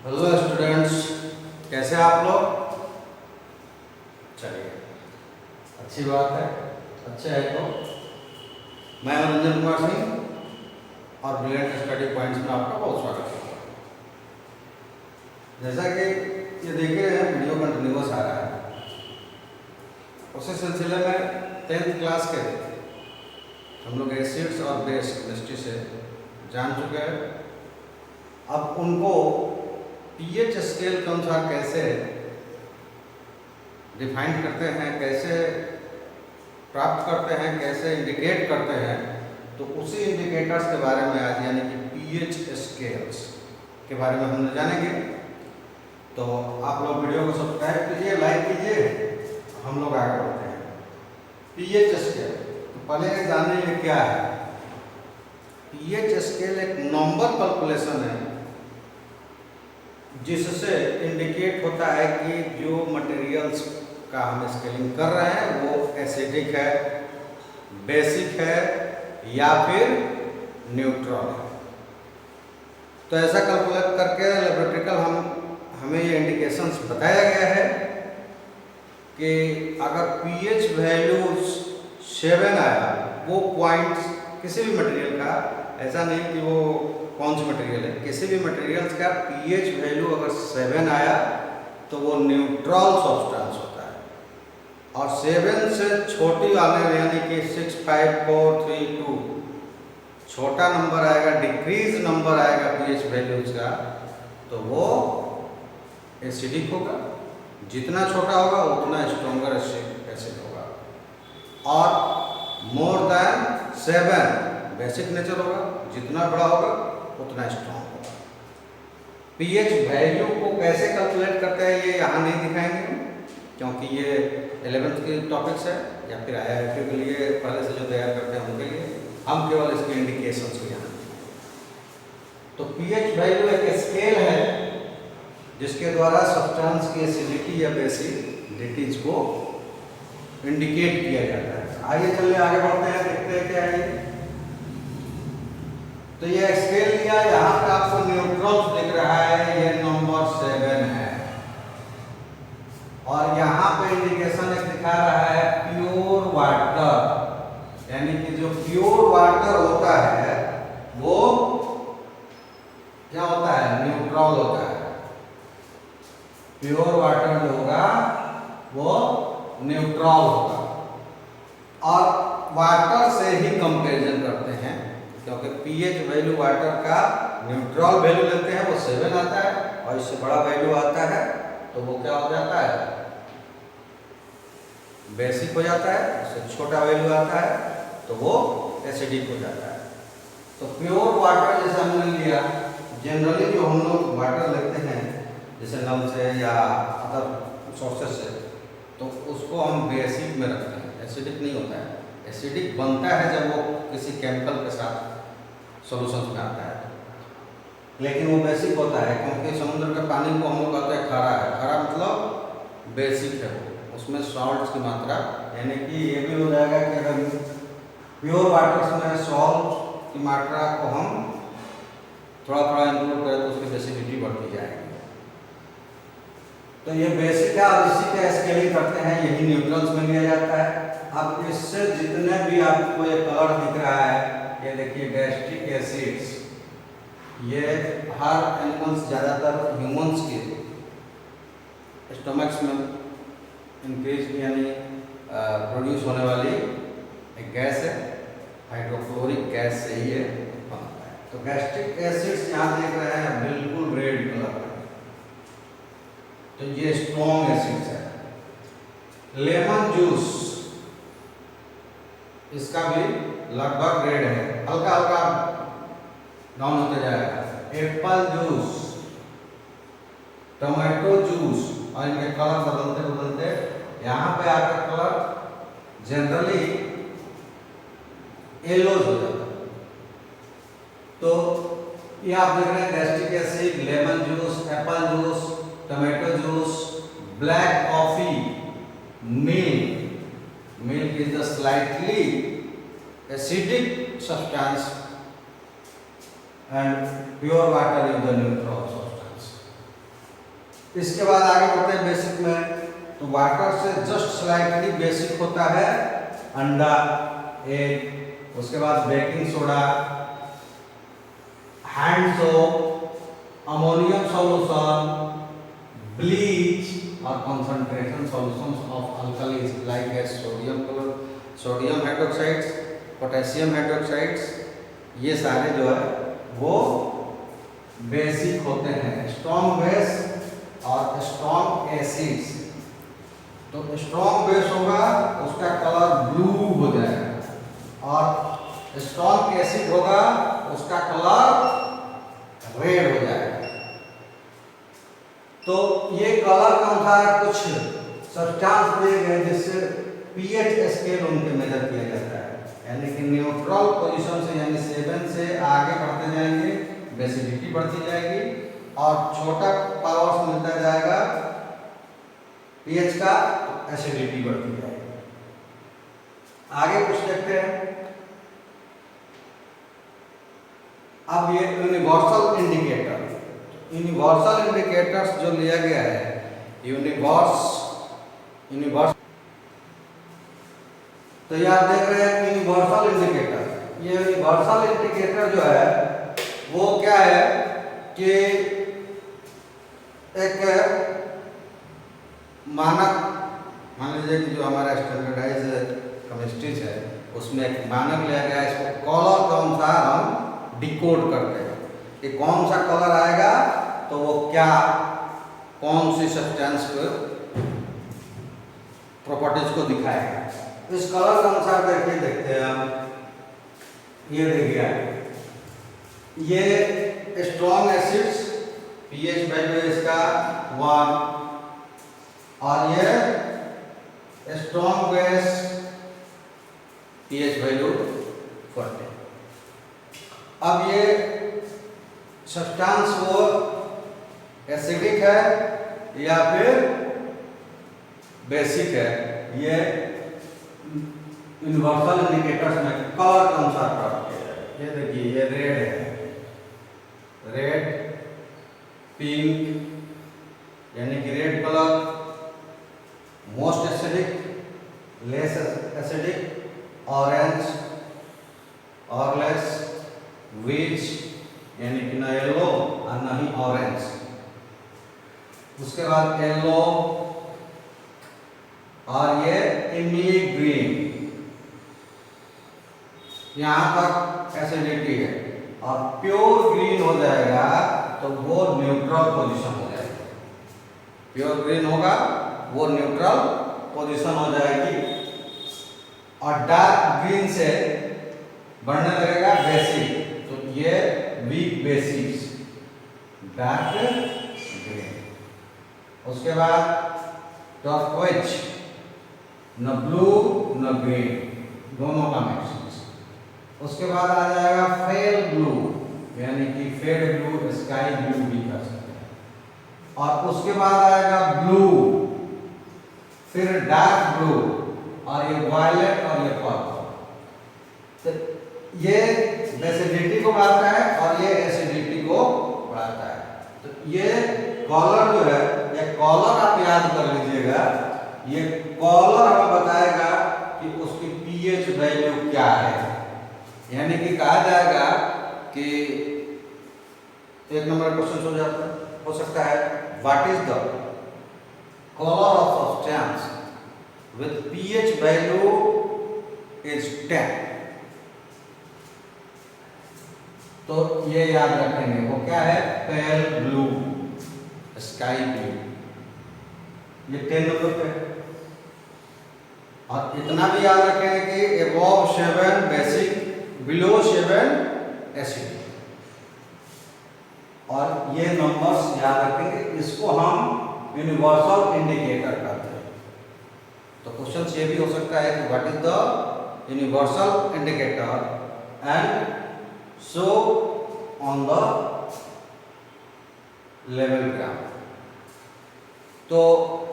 Hello students, कैसे हैं आप लोग? चलिए, अच्छी बात है। अच्छे है तो मैं रंजन कुमार सिंह और ब्रिलियंट स्टडी पॉइंट्स में आपका बहुत स्वागत है। जैसा कि ये देख रहे हैं, वीडियो कंटिन्यूअस आ रहा है। उसी सिलसिले में 10th क्लास के हम लोग एसिड्स और बेस केमिस्ट्री से जान चुके हैं। अब उनको पीएच स्केल के अनुसार कैसे डिफाइन करते हैं, कैसे प्राप्त करते हैं, कैसे इंडिकेट करते हैं, तो उसी इंडिकेटर्स के बारे में आज यानी कि पीएच स्केल्स के बारे में हम जानेंगे। तो आप लोग वीडियो को सब्सक्राइब कीजिए, लाइक कीजिए, हम लोग आगे बढ़ते हैं। पीएच स्केल तो पहले जानिए क्या है। पीएच स्केल एक नंबर कैलकुलेशन है जिससे इंडिकेट होता है कि जो मटेरियल्स का हम स्केलिंग कर रहे हैं वो एसिडिक है, बेसिक है या फिर न्यूट्रल है। तो ऐसा कैलकुलेट करके लेबोरेटरिकल हमें ये इंडिकेशंस बताया गया है कि अगर पीएच वैल्यूज 7 आया, वो पॉइंट्स किसी भी मटेरियल का, ऐसा नहीं कि वो कौन सी मटेरियल है, किसी भी मटेरियल्स का पीएच वैल्यू अगर 7 आया तो वो न्यूट्रल सब्सटेंस होता है। और 7 से छोटी वाले यानी कि 6, 5, 4, 3, 2 छोटा नंबर आएगा, डिक्रीज नंबर आएगा पीएच वैल्यूज का, तो वो एसिडिक होगा। जितना छोटा होगा उतना स्ट्रॉन्गर एसिड होगा। और मोर देन 7 बेसिक नेचर होगा, जितना बड़ा होगा उतना स्ट्रॉन्ग होगा। पीएच वैल्यू को कैसे कैलकुलेट करते हैं ये यहाँ नहीं दिखाएंगे, क्योंकि ये 11th के टॉपिक्स है या फिर IIT के लिए पहले से जो तैयार करते हैं उनके लिए, हम केवल इसके इंडिकेशंस को यहाँ। तो पीएच वैल्यू एक स्केल है जिसके द्वारा सब्सटेंस की एसिडिटी या बेसिडिटीज को इंडिकेट किया जाता है। आइए चलिए आगे बढ़ते हैं, देखते हैं क्या है। तो ये स्केल लिया, यहाँ पे आपको न्यूट्रल्स दिख रहा है, ये नंबर 7 है। और यहाँ पे इंडिकेशन एक दिखा रहा है प्योर वाटर, यानी कि जो प्योर वाटर होता है वो क्या होता है? न्यूट्रल होता है। प्योर वाटर जो होगा वो न्यूट्रल होगा। और वाटर से ही कंपैरिजन करते हैं, क्योंकि पीएच वैल्यू वाटर का न्यूट्रल वैल्यू लेते हैं वो 7 आता है, और इससे बड़ा वैल्यू आता है तो वो क्या हो जाता है? बेसिक हो जाता है। इससे छोटा वैल्यू आता है तो वो एसिडिक हो जाता है। तो प्योर वाटर जैसे हमने लिया, जनरली जो हम लोग वाटर लेते हैं जैसे नल से या अदर सोर्सेस से, तो उसको हम बेसिक में रखते हैं, एसिडिक नहीं होता है। एसिडिक बनता है जब वो किसी केमिकल के साथ सॉल्यूशंस में आता है, लेकिन वो बेसिक होता है क्योंकि समुद्र के पानी को हम लोग कहते हैं खारा है। खारा मतलब बेसिक है, वो उसमें सॉल्ट्स की मात्रा, यानी कि ये भी हो जाएगा कि अगर प्योर वाटर्स में सॉल्ट की मात्रा को हम थोड़ा थोड़ा इंक्लूड करें तो उसकी एसिडिटी बढ़ती जाएगी। तो ये बेसिक है और इसी के स्केलिंग करते हैं, यही न्यूट्रल्स में लिया जाता है। अब इससे जितने भी आपको ये कलर दिख रहा है, ये देखिए गैस्ट्रिक एसिड्स, ये हर एनिमल्स, ज़्यादातर ह्यूमंस के स्टमक्स में इंक्रीज यानी प्रोड्यूस होने वाली एक गैस है, हाइड्रोक्लोरिक गैस से ही ये बनता है। तो गैस्ट्रिक एसिड्स यहाँ देख रहे हैं बिल्कुल रेड कलर में, तो ये स्ट्रॉन्ग एसिड्स है। लेमन जूस, इसका भी लगभग रेड है, हल्का हल्का डाउन होते जाएगा। एप्पल जूस, टमाटो जूस, और इनके कलर बदलते बदलते यहाँ पे आपका कलर जनरली येलो हो जाता है। तो ये आप देख रहे हैं gastric acid, lemon juice, Apple juice, tomato juice, black coffee, milk is the slightly acidic substance and pure water is the neutral substance. इसके बाद आगे बढ़ते हैं बेसिक में। तो वाटर से जस्ट स्लाइटली बेसिक होता है अंडा, एग, उसके बाद baking soda, hand soap, ammonium solution, bleach और concentration solutions of alkalis like as sodium hydroxides, potassium hydroxides, ये सारे जो है वो बेसिक होते हैं। स्ट्रॉन्ग बेस और स्ट्रॉन्ग एसिड्स, तो स्ट्रॉन्ग बेस होगा उसका कलर ब्लू हो जाएगा और स्ट्रॉन्ग एसिड होगा उसका कलर रेड हो जाएगा। तो ये कलर के अनुसार कुछ सब्सटेंस दिए गए जिससे पीएच स्केल उनके मेजर किया जाता है, यानी कि न्यूट्रल पोजीशन से यानी 7 से आगे बढ़ते जाएंगे, बेसिडिटी बढ़ती जाएगी और छोटा पावर्स मिलता जाएगा पीएच का, एसिडिटी बढ़ती जाएगी। आगे कुछ देखते हैं। अब ये यूनिवर्सल इंडिकेटर, यूनिवर्सल इंडिकेटर्स जो लिया गया है, यूनिवर्स तो यार देख रहे हैं यूनिवर्सल इंडिकेटर। ये यूनिवर्सल इंडिकेटर जो है वो क्या है कि एक मानक, मान लीजिए कि जो हमारा स्टैंडर्डाइज केमिस्ट्री है उसमें एक मानक लिया गया है, इसको कलर के अनुसार हम डिकोड करते हैं कि कौन सा कलर आएगा तो वो क्या, कौन सी सब्सटेंस को प्रॉपर्टीज को दिखाएगा। इस कलर के अनुसार देखते हैं हम, ये देखिए ये स्ट्रॉन्ग एसिड्स पीएच वैल्यू इसका 1 और ये स्ट्रॉन्ग बेस पीएच वैल्यू 40। अब ये सब्सटेंस वो एसिडिक है या फिर बेसिक है, ये यूनिवर्सल इंडिकेटर्स में कलर के अनुसार प्राप्त किया जाएगा। ये देखिए ये रेड है, रेड, पिंक यानी कि red colour most acidic, less acidic, orange और लेस, व्हीच यानी कि ना येलो और ना ही ऑरेंज। उसके बाद येलो और ये इमी ग्रीन, यहाँ तक एसिडिटी है और प्योर ग्रीन हो जाएगा तो वो न्यूट्रल पोजीशन हो जाएगी। प्योर ग्रीन होगा वो न्यूट्रल पोजीशन हो जाएगी और डार्क ग्रीन से बढ़ने लगेगा बेसिक, तो ये वीक बेसिक्स, डार्क ग्रीन। उसके बाद टर्कोइज, न ब्लू न ग्रीन, दोनों का मिक्स। उसके बाद आ जाएगा फेल ब्लू यानी कि फेड ब्लू, स्काई ब्लू भी कर सकते हैं। और उसके बाद आएगा ब्लू, फिर डार्क ब्लू और ये वायलेट और ये पर्पल। तो ये एसिडिटी को बढ़ाता है और ये एसिडिटी को बढ़ाता है। तो ये कलर जो है, ये कलर आप याद कर लीजिएगा, ये कलर हमें बताएगा कि उसकी पीएच वैल्यू क्या है। यानी कि कहा जाएगा कि एक नंबर क्वेश्चन हो सकता है, what is the colour of substance with pH value is 10। तो ये याद रखेंगे, वो क्या है, पेल ब्लू, स्काई ब्लू, ये 10 नंबर पे। और इतना भी याद रखेंगे कि अबव 7 बेसिक, बिलो 7 एसिड। और ये नंबर्स याद रखेंगे, इसको हम यूनिवर्सल इंडिकेटर कहते हैं। तो क्वेश्चन ये भी हो सकता है कि what is the universal indicator and so on the level graph. तो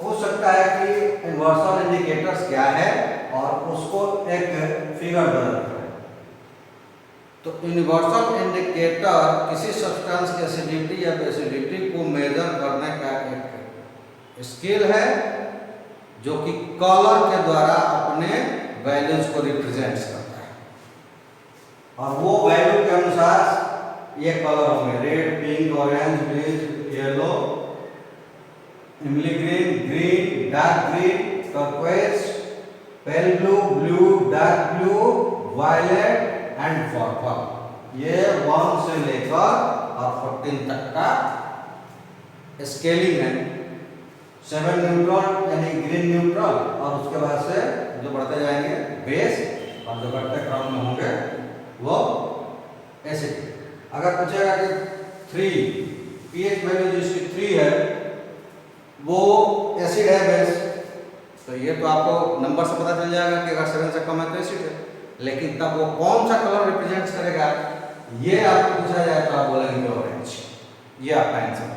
हो सकता है कि यूनिवर्सल इंडिकेटर्स क्या है और उसको एक फिगर बना है। तो यूनिवर्सल इंडिकेटर किसी सब्सटेंस की एसिडिटी या बेसिडिटी को मेजर करने का एक स्केल है जो कि कलर के द्वारा अपने वैल्यूज को रिप्रेजेंट करता है, और वो वैल्यू के अनुसार ये कलर होंगे red, pink, orange, green, yellow, इमली green, green, dark green, turquoise, pale blue, blue, dark blue, violet and purple. ये 1 से लेकर और 14 तक का स्केलिंग है। 7 न्यूट्रल यानी ग्रीन न्यूट्रल, और उसके बाद से जो बढ़ते जाएंगे बेस, और जो बढ़ते क्रम में होंगे वो एसिड। अगर पूछेगा कि 3 पीएच वैल्यू जिसकी 3 है वो एसिड है बेस, तो ये तो आपको नंबर से पता चल जाएगा कि अगर 7 से कम है तो एसिड है। लेकिन तब वो कौन सा कलर रिप्रेजेंट करेगा ये आपको पूछा जाए तो आप बोलेंगे ऑरेंज, ये आपका आंसर।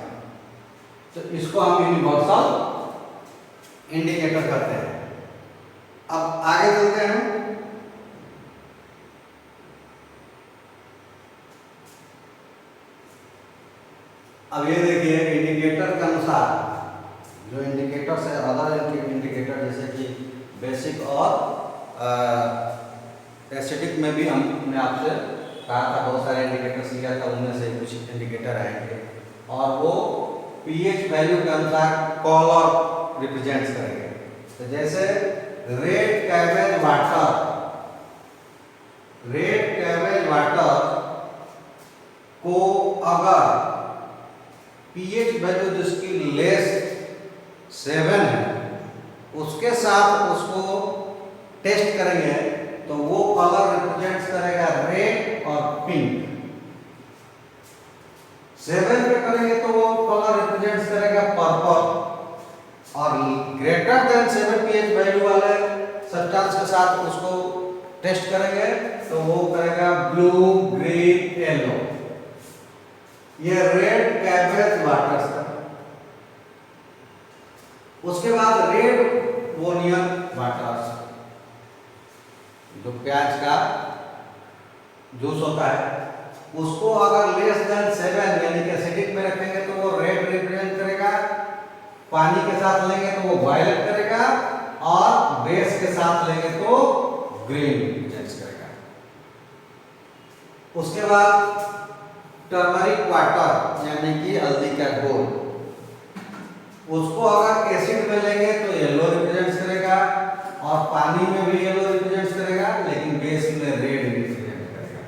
तो इसको हम यूनिवर्सल इंडिकेटर करते हैं। अब आगे चलते हैं। अब ये देखिए इंडिकेटर के अनुसार, जो इंडिकेटर से अदर इंडिकेटर जैसे कि बेसिक और एसिडिक में भी हमने आपसे कहा था बहुत सारे इंडिकेटर्स लिया था, उनमें से कुछ इंडिकेटर आएंगे और वो पीएच वैल्यू के अनुसार कलर रिप्रेजेंट करेंगे। तो जैसे रेड कैबेज वाटर को अगर पीएच वैल्यू जिसकी लेस 7 है उसके साथ उसको टेस्ट करेंगे तो वो कलर रिप्रेजेंट करेगा रेड और पिंक। 7 पे करेंगे तो वो कलर रिप्रेजेंट करेगा पर्पल, और ग्रेटर देन 7 पीएच वैल्यू वाले सब्सटेंस के साथ उसको टेस्ट करेंगे तो वो करेगा ब्लू, ग्रीन, येलो। ये रेड कैबेज वाटर था। उसके बाद रेड वोनियन वाटर, जो प्याज का जूस होता है, उसको अगर लेस देन 7 यानी कि एसिडिक में रखेंगे तो वो रेड रिप्रेजेंट करेगा, पानी के साथ लेंगे तो वो वायलेट करेगा, और बेस के साथ लेंगे तो ग्रीन रिप्रेजेंट करेगा। उसके बाद टर्मरिक वाटर यानी कि हल्दी का घोल, उसको अगर एसिड में लेंगे तो येलो रिप्रेजेंट करेगा, और पानी में भी येलो रिप्रेजेंट करेगा, लेकिन बेस में रेड रिप्रेजेंट करेगा।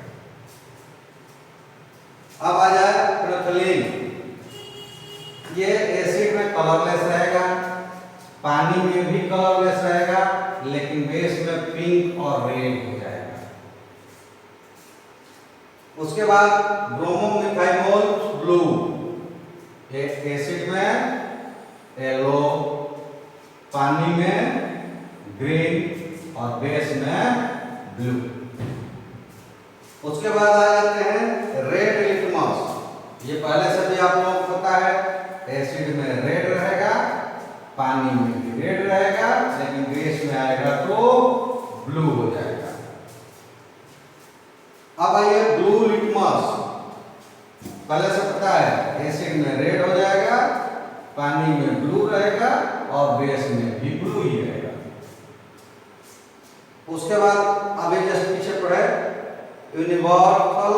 अब आ जाए प्रोथलीन, ये एसिड में कलरलेस रहेगा, पानी में भी कलरलेस रहेगा, लेकिन बेस में पिंक और रेड हो जाएगा। उसके बाद ब्रोमोमिथाइलोल ब्लू, ये एसिड में येलो, पानी में ग्रीन और बेस में ब्लू। उसके बाद आ जाते हैं रेड लिटमस, ये पहले से भी आप लोगों को पता है, एसिड में रेड रहेगा, पानी में भी रेड रहेगा, लेकिन बेस में आएगा तो ब्लू हो जाएगा। अब आइए ब्लू लिटमस, पहले से पता है एसिड में रेड हो जाएगा, पानी में ब्लू रहेगा, और बेस में भी ब्लू ही रहेगा। उसके बाद अभी जस्ट पीछे पढ़े यूनिवर्सल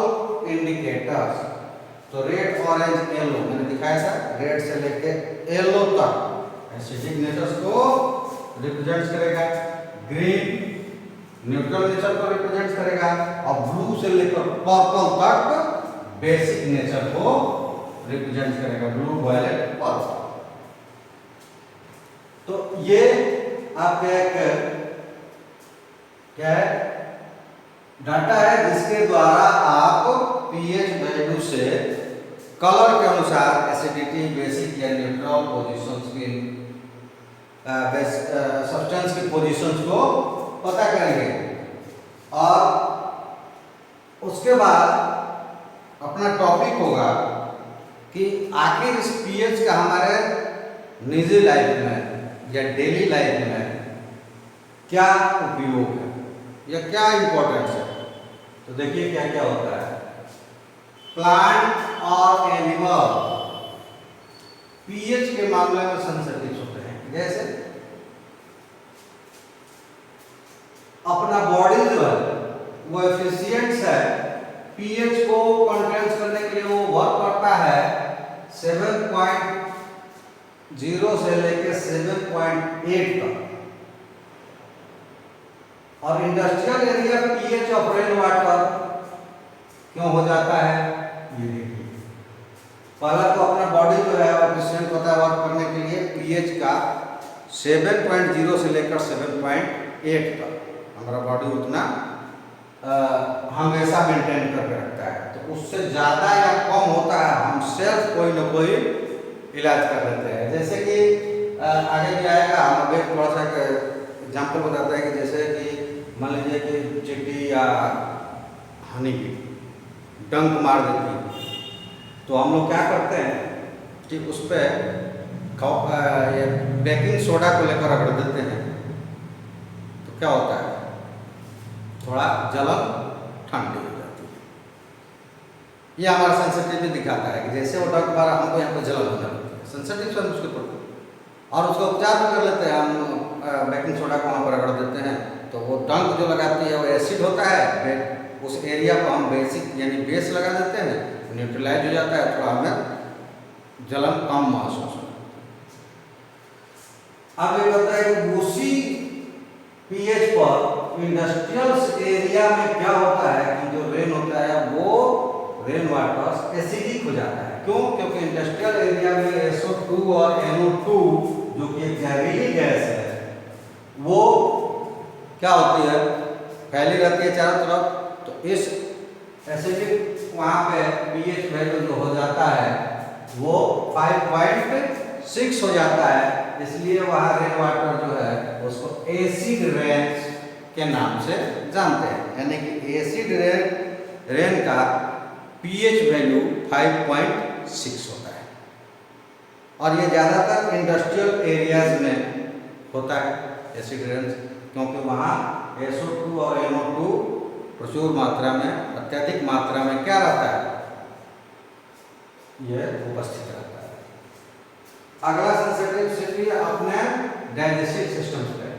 इंडिकेटर्स, तो रेड, ऑरेंज, येलो मैंने दिखाया था, रेड से लेके येलो तक एसिडिक नेचर को रिप्रेजेंट करेगा, ग्रीन न्यूट्रल नेचर को रिप्रेजेंट करेगा, और ब्लू से लेकर पर्पल तक बेसिक नेचर को रिप्रेजेंट करेगा, ब्लू, वायलेट, पर्पल। तो ये आपका एक क्या है, डाटा है जिसके द्वारा आप पीएच वैल्यू से कलर के अनुसार एसिडिटी, बेसिक या न्यूट्रल पोजीशंस की सब्सटेंस की पोजीशंस को पता करेंगे। और उसके बाद अपना टॉपिक होगा कि आखिर इस पीएच का हमारे निजी लाइफ में या डेली लाइफ में क्या उपयोग है या क्या इंपॉर्टेंस है। तो देखिए क्या क्या होता है। प्लांट और एनिमल पीएच के मामले में सेंसिटिव जैसे अपना बॉडी जो है वो एफिशिएंट है, पीएच को कंट्रोल करने के लिए वो वर्क करता है 7.0 से लेकर 7.8 तक। और industrial area pH of rain water क्यों हो जाता है, ये देखिए। पहला तो अपना बॉडी जो है एफिशिएंट होता है वर्क करने के लिए पीएच का 7.0 से लेकर 7.8 तक हमारा बॉडी उतना हमेशा मेंटेन करके रखता है। तो उससे ज़्यादा या कम होता है हम सेल्फ कोई न कोई इलाज कर लेते हैं। जैसे कि आगे भी आएगा, हम अभी थोड़ा सा एग्जाम्पल बताते हैं कि जैसे कि मान लीजिए कि चींटी या हनी भी डंक मार देती है, तो हम लोग क्या करते हैं कि उस पर ये बेकिंग सोडा को लेकर रगड़ देते हैं, तो क्या होता है थोड़ा जलन ठंडी हो जाती है। ये हमारा सेंसिटिविटी दिखाता है कि जैसे वो डंक मारा हमको यहाँ पर जलन हो जाती है, सेंसिटिव से उसके प्रति, और उसका उपचार भी कर लेते हैं हम, बेकिंग सोडा को वहाँ पर रगड़ देते हैं, तो वो डंक जो लगाती है वो एसिड होता है, उस एरिया को हम बेसिक यानी बेस लगा देते हैं, न्यूट्रलाइज हो जाता है, थोड़ा हमें जलन कम महसूस होता है। अब ये बताया कि उसी पीएच पर इंडस्ट्रियल एरिया में क्या होता है कि जो रेन होता है वो रेन वाटर एसिडिक हो जाता है। क्यों? क्योंकि इंडस्ट्रियल एरिया में SO2 और NO2 जो कि एक जहरीली गैस है वो क्या होती है, फैली रहती है चारों तरफ। तो इस एसिडिक वहाँ पे पीएच वैल्यू जो हो जाता है वो 5.6 हो जाता है, इसलिए वहाँ रेन वाटर जो है उसको एसिड रेन के नाम से जानते हैं। यानी कि एसिड रेन का पीएच वैल्यू 5.6 होता है, और ये ज़्यादातर इंडस्ट्रियल एरियाज में होता है एसिड रेन, क्योंकि वहाँ SO2 और NO2 प्रचुर मात्रा में, अत्यधिक मात्रा में क्या रहता है, ये उपस्थित रहता है। अगला सेंसिटिविटी अपने डाइजेस्टिव सिस्टम पे।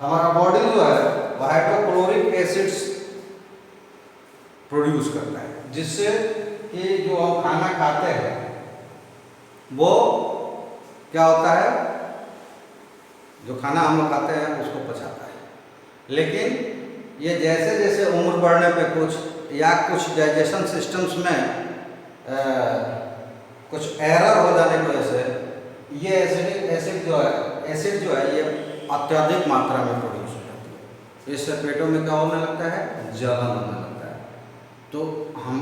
हमारा बॉडी जो है वो हाइड्रोक्लोरिक एसिड्स प्रोड्यूस करता है, जिससे कि जो हम खाना खाते हैं वो क्या होता है, जो खाना हम लोग खाते हैं उसको पचाता है। लेकिन ये जैसे जैसे उम्र बढ़ने पे कुछ डाइजेशन सिस्टम्स में कुछ एरर हो जाने की वजह से ये एसिड जो है ये अत्यधिक मात्रा में प्रोड्यूस हो जाती है। इससे पेटों में क्या होने लगता है, जलन होने लगता है। तो हम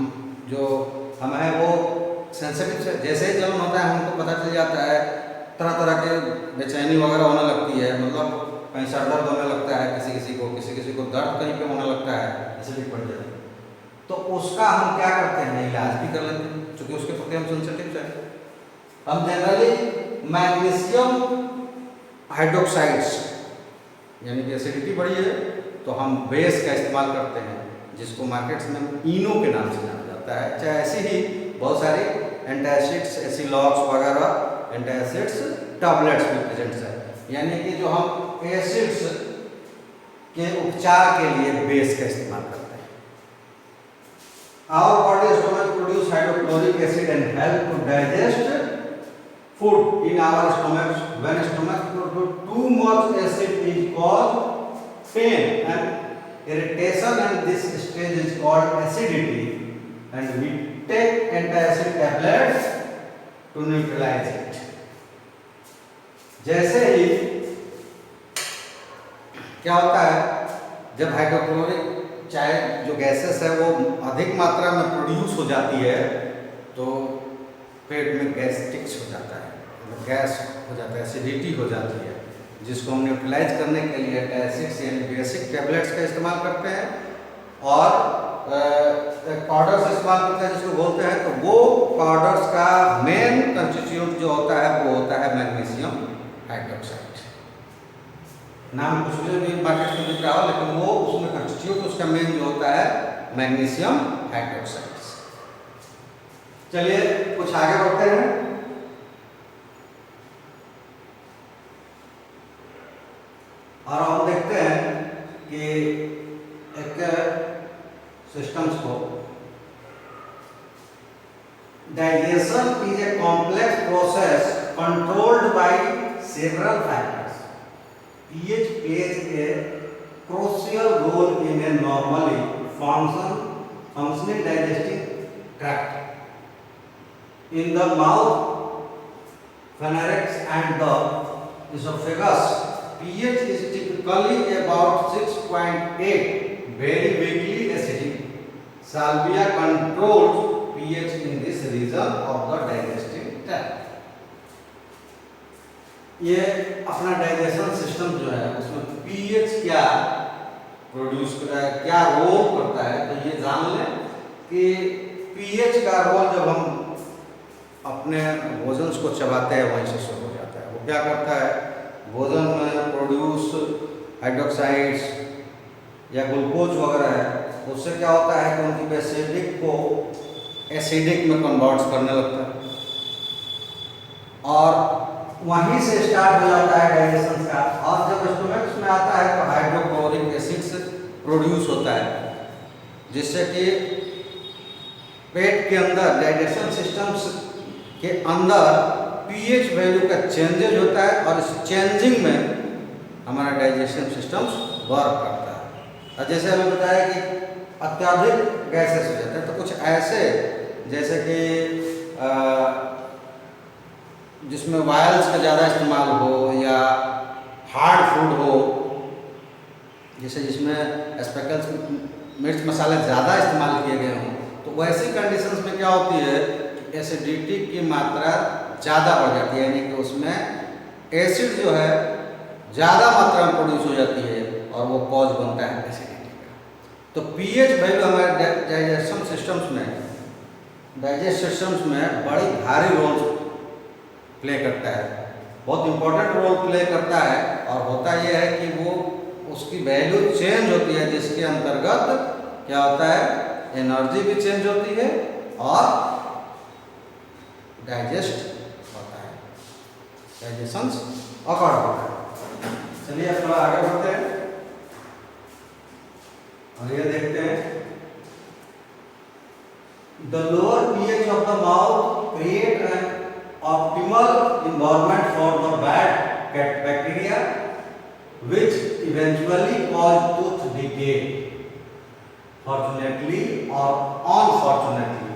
है वो सेंसिटिव से जैसे ही जलन होता है हमको पता चल जाता है, तरह तरह के बेचैनी वगैरह होने लगती है, मतलब कहीं सर दर्द होने लगता है, किसी किसी को दर्द कहीं पे होने लगता है, एसिडिक पड़ जाता है। तो उसका हम क्या करते हैं, इलाज भी कर लेते हैं, क्योंकि उसके प्रति हम सेंसिटिव है। हम जनरली मैग्नीशियम हाइड्रोक्साइड्स यानी कि एसिडिटी बढ़ी है तो हम बेस का इस्तेमाल करते हैं, जिसको मार्केट्स में इनो के नाम से जाना जाता है। चाहे ऐसी ही बहुत सारी एंटासिड्स, एसिलॉक्स वगैरह एंटासिड्स टैबलेट्स में प्रेजेंट्स है, यानी कि जो हम एसिड्स के उपचार के लिए बेस का इस्तेमाल करते हैं। Our body stomach produce hydrochloric acid and help to digest food in our stomach. When stomach produce too much acid is called pain and irritation, and this stage is called acidity, and we take antacid tablets to neutralize it. जैसे ही क्या होता है, जब hydrochloric चाहे जो gases है वो अधिक मात्रा में प्रोड्यूस हो जाती है तो पेट में गैस्ट्रिक्स हो जाता है, गैस हो जाता है, एसिडिटी हो जाती है, जिसको हम न्यूट्रलाइज करने के लिए एसिड्स यानी बेसिक टैबलेट्स का इस्तेमाल करते हैं और पाउडर्स इस्तेमाल करते हैं जिसको बोलते हैं। तो वो पाउडर्स का मेन कंस्टिट्यूट जो होता है वो होता है मैग्नीशियम हाइड्रोक्साइड। नाम कुछ भी मार्केट में दिख रहा हो, लेकिन वो उसमें कंस्टिट्यूट उसका मेन जो होता है मैग्नीशियम हाइड्रोक्साइड। चलिए कुछ आगे बढ़ते हैं। digestion is a complex process controlled by several factors. pH plays a crucial role in a normally functioning digestive tract. In the mouth, pharynx and the esophagus, pH is typically about 6.8, very weakly acidic. Salvia controls pH in this region of the digestive tract. ये अपना digestion system जो है उसमें pH क्या produce करता है, क्या role करता है, तो ये जान लें कि पीएच का रोल जब हम अपने भोजन को चबाते हैं वहीं से शुरू हो जाता है। वो क्या करता है, भोजन में प्रोड्यूस हाइड्रोक्साइड्स या ग्लूकोज वगैरह है, उससे क्या होता है कि उनकी एसिडिक को एसिडिक में कन्वर्ट करने लगता है और वहीं से स्टार्ट हो जाता है डाइजेशन का। और जब स्टोमक में आता है तो हाइड्रोक्लोरिक एसिड प्रोड्यूस होता है, जिससे कि पेट के अंदर डाइजेशन सिस्टम्स के अंदर पीएच वैल्यू का चेंजेज होता है और इस चेंजिंग में हमारा डाइजेशन सिस्टम्स वर्क करता है। और जैसे हमें बताया कि अत्यधिक गैसेस हो जाते हैं, तो कुछ ऐसे जैसे कि जिसमें वायल्स का ज़्यादा इस्तेमाल हो या हार्ड फूड हो, जैसे जिसमें स्पेकल्स मिर्च मसाले ज़्यादा इस्तेमाल किए गए हों, तो वैसी कंडीशंस में क्या होती है कि एसिडिटी की मात्रा ज़्यादा बढ़ जाती है, यानी कि उसमें एसिड जो है ज़्यादा मात्रा में प्रोड्यूस हो जाती है और वो कॉज बनता है एसिडिटी का। तो पीएच वैल्यू हमारे डाइजेशन सिस्टम्स में बड़ी भारी रोल प्ले करता है, बहुत इंपॉर्टेंट रोल प्ले करता है। और होता यह है कि वो उसकी वैल्यू चेंज होती है, जिसके अंतर्गत क्या होता है, एनर्जी भी चेंज होती है और डाइजेस्ट होता है, डाइजेशन अकॉर्ड होता है। चलिए अब थोड़ा आगे बढ़ते हैं और ये देखते हैं, the lower pH of the mouth create an optimal environment for the bad bacteria which eventually cause tooth decay. Fortunately or unfortunately,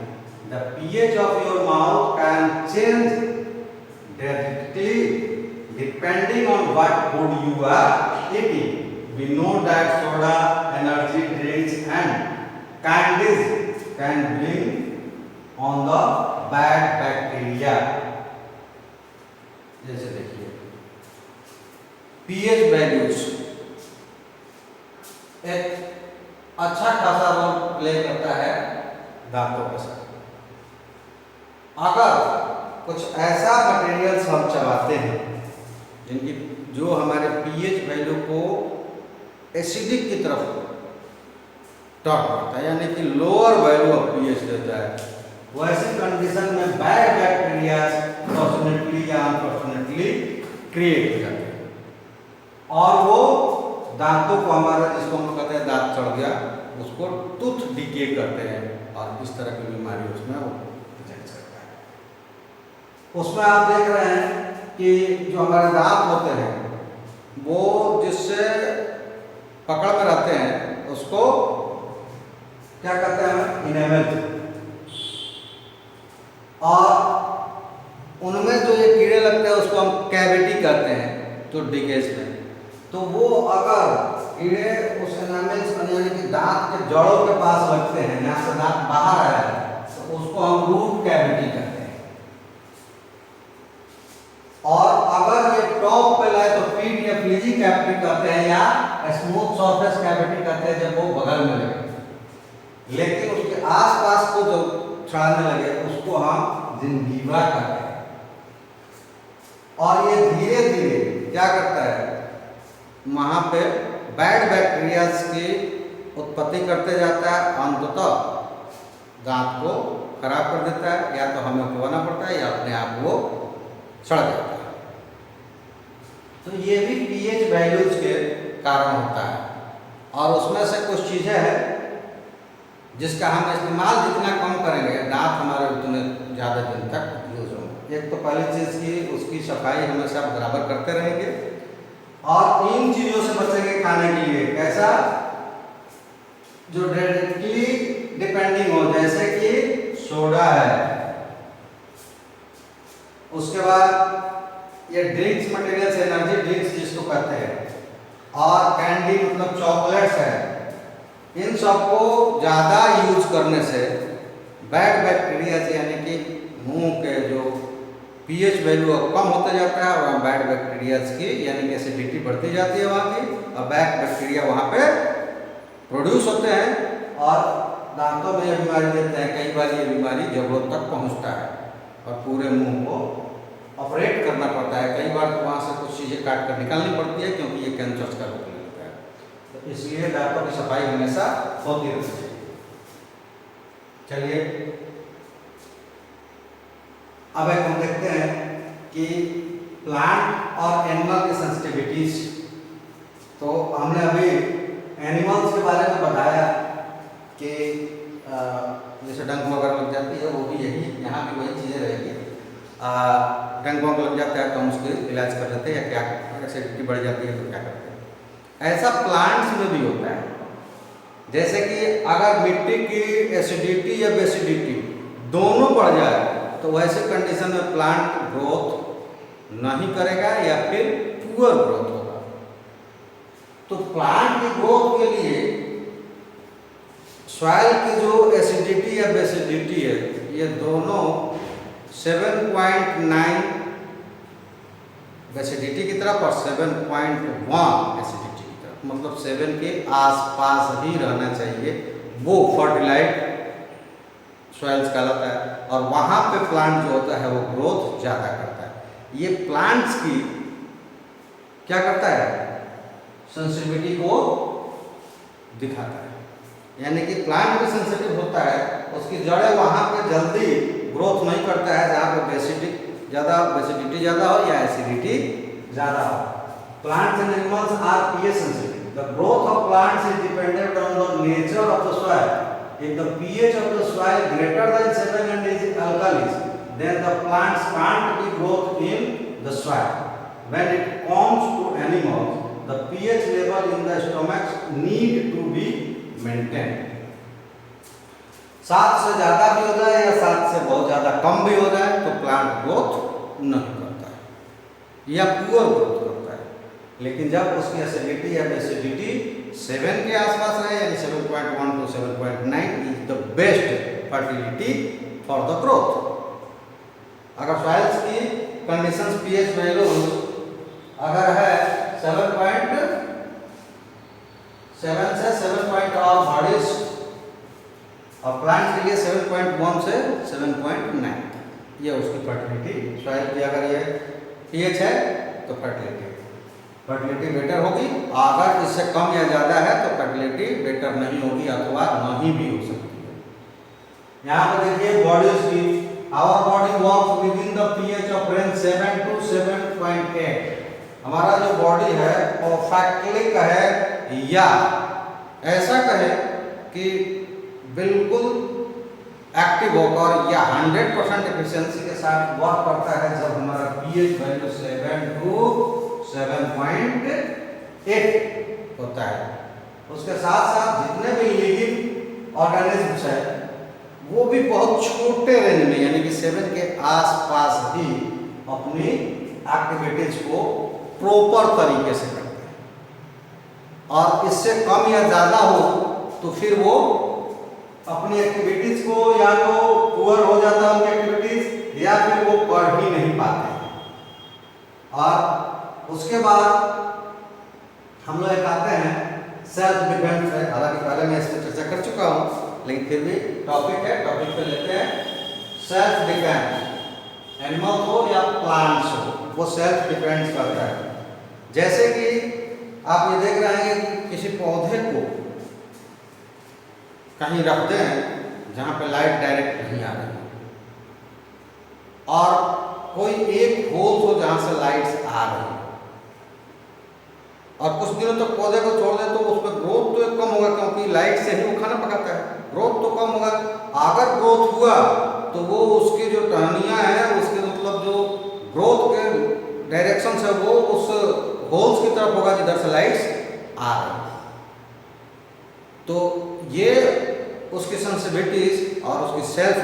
the pH of your mouth can change drastically depending on what food you are eating. We know that soda, energy drinks and candies can bring on the bad bacteria. जैसे देखिए pH values एक अच्छा खासा role play करता है दांतों के साथ। अगर कुछ ऐसा मटेरियल्स हम चबाते हैं जिनकी जो हमारे पीएच वैल्यू को एसिडिक की तरफ टर्न करता है, यानी कि लोअर वैल्यू ऑफ पीएच देता है, वैसी कंडीशन में बैड बैक्टीरिया फॉर्चुनेटली या अनफॉर्चुनेटली क्रिएट हो जाते हैं और वो दांतों को हमारा, जिसको हम कहते हैं दांत चढ़ गया, उसको टूथ डिके करते हैं और इस तरह की बीमारी उसमें वो प्रेजेंट करता है। उसमें आप देख रहे हैं कि जो हमारे दांत होते हैं वो जिससे पकड़ में रहते हैं उसको क्या कहते हैं, इनेमल, और उनमें जो ये कीड़े लगते हैं उसको हम कैविटी कहते हैं टूथ डिकेज में। तो वो अगर कीड़े उस एनामेल्स यानी कि दांत के जड़ों के पास लगते हैं, यहाँ से दांत बाहर आया है, तो उसको हम रूट कैविटी कहते हैं। और अगर ये टॉप पे लाए तो फीट या फ्लीजी कैविटी कहते हैं या स्मूथ सरफेस कैविटी कहते हैं जब वो बगल में लगे, लेकिन उसके आसपास को जो छाने लगे उसको हम जिंजीवा कहते हैं। और ये धीरे धीरे क्या करता है, वहाँ पे बैड बैक्टीरियाज की उत्पत्ति करते जाता है, अंततः दांत को खराब कर देता है, या तो हमें उठवाना पड़ता है या अपने आप वो सड़ जाता है। तो ये भी पीएच वैल्यूज के कारण होता है और उसमें से कुछ चीज़ें हैं जिसका हम इस्तेमाल जितना कम करेंगे दांत हमारे उतने ज़्यादा दिन तक यूज होंगे। एक तो पहली चीज़ की उसकी सफाई हमेशा बराबर करते रहेंगे और इन चीज़ों से बचेंगे खाने के लिए। कैसा? जो डायरेक्टली डिपेंडिंग हो, जैसे कि सोडा है, उसके बाद ये ड्रिंक्स मटेरियल्स, एनर्जी ड्रिंक्स जिसको कहते हैं, और कैंडी मतलब चॉकलेट्स है, इन सबको ज़्यादा यूज करने से बैड बैक्टीरिया यानी कि मुंह के जो पीएच वैल्यू कम होता जाता है और बैड बैक्टीरियाज की यानी कि एसिडिटी बढ़ती जाती है वहाँ की, और बैड बैक्टीरिया वहाँ पे प्रोड्यूस होते हैं और दांतों में ये बीमारी देते हैं। कई बार ये बीमारी जबड़ों तक पहुँचता है और पूरे मुंह को ऑपरेट करना पड़ता है। कई बार तो वहाँ से कुछ चीज़ें काट कर निकालनी पड़ती है क्योंकि ये कैंसर का रूप लेता है। तो इसलिए दांतों की सफाई हमेशा होती रहनी चाहिए। चलिए अब एक हम देखते हैं कि प्लांट और एनिमल की सेंसिटिविटीज। तो हमने अभी एनिमल्स के बारे में बताया कि जैसे डंक वगैरह लग जाती है, वो भी यही यहाँ भी वही चीज़ें रहेगी। डंक वगैरह लग जाता है तो हम उसके इलाज कर लेते हैं, या क्या एसिडिटी बढ़ जाती है तो क्या करते हैं। ऐसा प्लांट्स में भी होता है, जैसे कि अगर मिट्टी की एसिडिटी या बेसिडिटी दोनों बढ़ जाए तो वैसे कंडीशन में प्लांट ग्रोथ नहीं करेगा या फिर पुअर ग्रोथ होगा। तो प्लांट की ग्रोथ के लिए सॉइल की जो एसिडिटी या बेसिडिटी है, ये दोनों 7.9 बेसिडिटी की तरफ और 7.1 एसिडिटी की तरफ, मतलब 7 के आसपास ही रहना चाहिए, वो फर्टिलाइज सॉइल्स कहलाता है। और वहाँ पे प्लांट जो होता है वो ग्रोथ ज़्यादा करता है। ये प्लांट्स की क्या करता है? सेंसिटिविटी को दिखाता है, यानी कि प्लांट भी सेंसिटिव होता है, उसकी जड़ें वहाँ पे जल्दी ग्रोथ नहीं करता है जहाँ पे बेसिडिटी ज़्यादा हो या एसिडिटी ज़्यादा हो। Plants and animals are pH sensitive. The growth of plants is dependent on the nature of the soil. If the pH of the soil greater than 7 and is alkalis, then the plants can't be growth in the soil. When it comes to animals, the pH level in the stomach need to be maintained. 7 से ज़्यादा भी हो जाए या 7 से बहुत ज़्यादा कम भी हो जाए तो प्लांट ग्रोथ नहीं करता है या पुअर ग्रोथ करता है। लेकिन जब उसकी एसिडिटी या बेसिडिटी 7 के आसपास रहे, यानी 7.1 to 7.9 is the best fertility for the growth. अगर सॉइल्स की कंडीशंस पीएच वैल्यू अगर है 7.7 से 7 और बॉडीज और प्लांट के लिए 7.1 से 7.9, ये उसकी फर्टिलिटी सॉइल की अगर ये पीएच है तो फर्टिलिटी बेटर होगी। अगर इससे कम या ज़्यादा है तो फर्टिलिटी बेटर नहीं होगी अथवा नहीं भी हो सकती है। यहाँ पर देखिए बॉडीज की, our body works within the pH of range 7 to 7.8। हमारा जो बॉडी है परफेक्टली कहे या ऐसा कहे कि बिल्कुल एक्टिव होकर या 100% एफिशिएंसी के साथ वर्क करता है जब हमारा पीएच वैल्यू 7 to 7.8 होता है। उसके साथ साथ जितने भी लिविंग ऑर्गेनिज्म्स हैं वो भी बहुत छोटे रेंज में यानी कि 7 के आसपास ही अपनी एक्टिविटीज को प्रॉपर तरीके से करते हैं। और इससे कम या ज़्यादा हो तो फिर वो अपनी एक्टिविटीज को या तो पुअर हो जाता है उनकी एक्टिविटीज या फिर वो कर ही नहीं पाते। और उसके बाद हम लोग एक आते हैं सेल्फ डिफेंस है। हालांकि पहले मैं इस पर चर्चा कर चुका हूँ लेकिन फिर भी टॉपिक है, टॉपिक पे लेते हैं सेल्फ डिफेंस। एनिमल हो या प्लांट्स हो वो सेल्फ डिफेंस करता है। जैसे कि आप ये देख रहे हैं कि किसी पौधे को कहीं रखते हैं जहाँ पे लाइट डायरेक्ट नहीं आ रही और कोई एक होल हो जहाँ से लाइट्स आ रही है और कुछ दिनों तक पौधे को छोड़ दे तो उस पर ग्रोथ तो कम होगा क्योंकि लाइट से ही वो खाना पकाता है। ग्रोथ तो कम होगा। अगर ग्रोथ हुआ तो वो उसकी जो टहनियाँ हैं उसके मतलब जो ग्रोथ के डायरेक्शन से वो उस होल्स की तरफ होगा जिधर से लाइट्स आ रही है। तो ये उसकी सेंसिटिविटीज और उसकी सेल्फ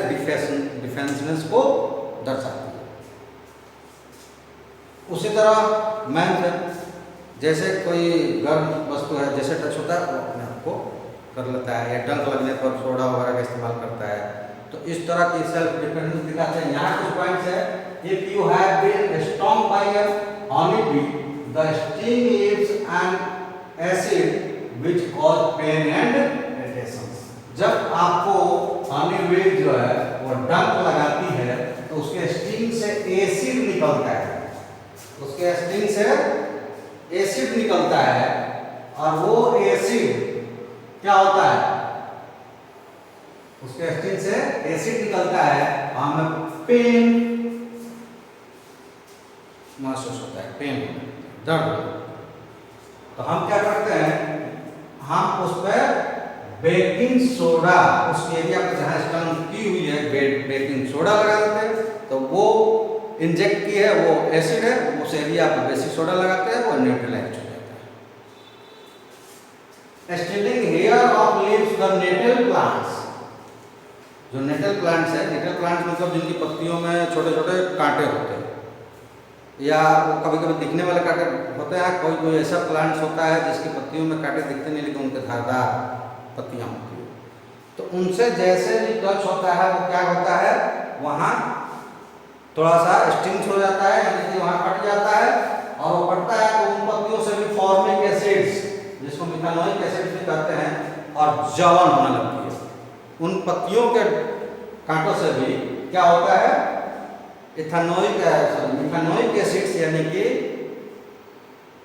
डिफेंसनेस को दर्शाती है। उसी तरह मैन जैसे कोई गर्म वस्तु है जैसे टच होता है वो अपने आप को कर लेता है, या डंक लगने पर सोडा वगैरह का इस्तेमाल करता है। तो इस तरह की सेल्फ डिफेंस दिखाते हैं। यहाँ कुछ पॉइंट्स है, if you have been stung by a honey bee the sting is an acid which cause pain and irritation. जब आपको हनी बी जो है वो डंक लगाती है तो उसके स्टिंग से एसिड निकलता है, उसके स्टिंग से एसिड निकलता है, और वो एसिड क्या होता है, उसके स्टिंग से एसिड निकलता है, हमें पेन महसूस होता है, पेन दर्द। तो हम क्या करते हैं, हम उस पर बेकिंग सोडा, उस एरिया पर जहाँ स्टंग की हुई है बेकिंग सोडा लगा देते हैं। तो वो इंजेक्ट की है वो एसिड है, उस एरिया पर बेसिक सोडा लगाते हैं, वो न्यूट्रलाइज हो जाता है। Stinging hair of leaves the nettle plants. जो नेटल प्लांट्स है, नेटल प्लांट्स मतलब जिनकी पत्तियों में छोटे छोटे कांटे होते हैं, या कभी कभी दिखने वाले कांटे होते हैं। कोई कोई ऐसा प्लांट्स होता है जिसकी पत्तियों में कांटे दिखते नहीं लेकिन उनके धारदार पत्तियां होती है। तो उनसे जैसे भी टच होता है वो क्या होता है, वहाँ थोड़ा सा स्टिंग्स हो जाता है, यानी कि वहाँ कट जाता है, और वो कटता है तो उन पत्तियों से भी फॉर्मिक एसिड्स, जिसको मिथानोइक एसिड भी कहते हैं, और जलन होने लगती है। उन पत्तियों के कांटों से भी क्या होता है, मिथानोइक एसिड्स यानी कि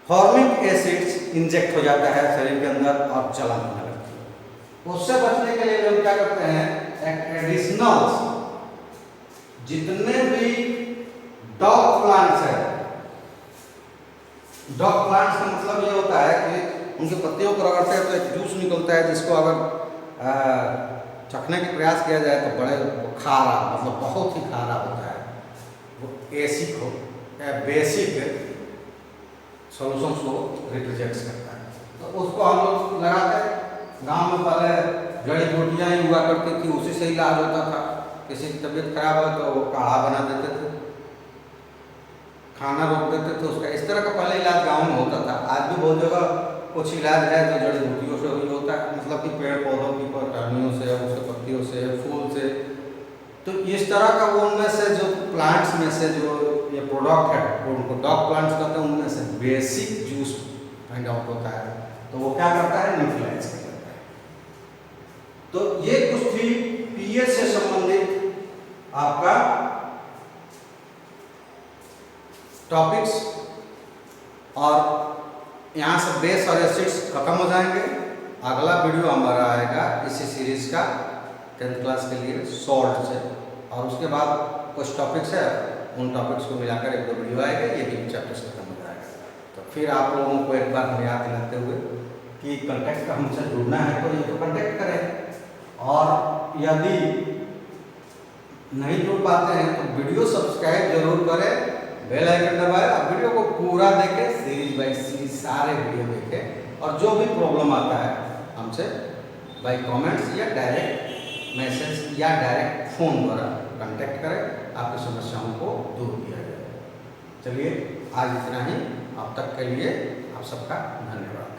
फॉर्मिक एसिड्स इंजेक्ट हो जाता है शरीर के अंदर और जलन होने लगती है। उससे बचने के लिए हम क्या करते हैं, एडिशनल जितने भी डॉग प्लांट्स है, डॉग प्लांट्स का मतलब ये होता है कि उनकी पत्तियों को रगड़ते हैं तो एक जूस निकलता है, जिसको अगर चखने का प्रयास किया जाए तो बड़े खारा, मतलब बहुत ही खारा होता है, वो एसिड हो बेसिक सॉल्यूशंस को रिप्रेजेंट करता है। तो उसको हम लोग लगाते हैं। गांव में पहले जड़ी बूटियाँ ही हुआ करती थी, उसी से इलाज होता था। किसी की तबीयत खराब हो तो वो काढ़ा बना देते थे, खाना रोक देते थे उसका। इस तरह का पहले इलाज गाँव में होता था। आज भी बहुत जगह कुछ इलाज है जो जड़ी बूटियों से ही होता है, मतलब कि पेड़ पौधों की टहनियों से, उसके पत्तियों से, फूल से। तो इस तरह का वो उनमें से जो प्लांट्स में से जो ये प्रोडक्ट है वो उनको डॉग प्लांट्स कहते हैं, उनमें से बेसिक जूस फाइंड आउट होता है। तो वो क्या करता है, न्यूट्रलाइज कर देता है। तो ये कुछ थी पीएच से संबंधित आपका टॉपिक्स, और यहाँ से बेस और एसिड्स खत्म हो जाएंगे। अगला वीडियो हमारा आएगा इसी सीरीज का 10th क्लास के लिए सॉल्ट से, और उसके बाद कुछ टॉपिक्स है, उन टॉपिक्स को मिलाकर एक दो वीडियो आएगा, ये भी चैप्टर्स खत्म हो जाएगा। तो फिर आप लोगों को एक बार हम याद दिलाते हुए कि कॉन्टैक्ट का हमसे जुड़ना है तो ये तो कॉन्टैक्ट करें, और यदि नहीं जुड़ पाते हैं तो वीडियो सब्सक्राइब जरूर करें, बेल आइकन दबाएं, और वीडियो को पूरा देखें, सीरीज बाय सीरीज सारे वीडियो देखें, और जो भी प्रॉब्लम आता है हमसे बाय कमेंट्स या डायरेक्ट मैसेज या डायरेक्ट फ़ोन द्वारा कांटेक्ट करें, आपकी समस्याओं को दूर किया जाए। चलिए आज इतना ही, अब तक के लिए आप सबका धन्यवाद।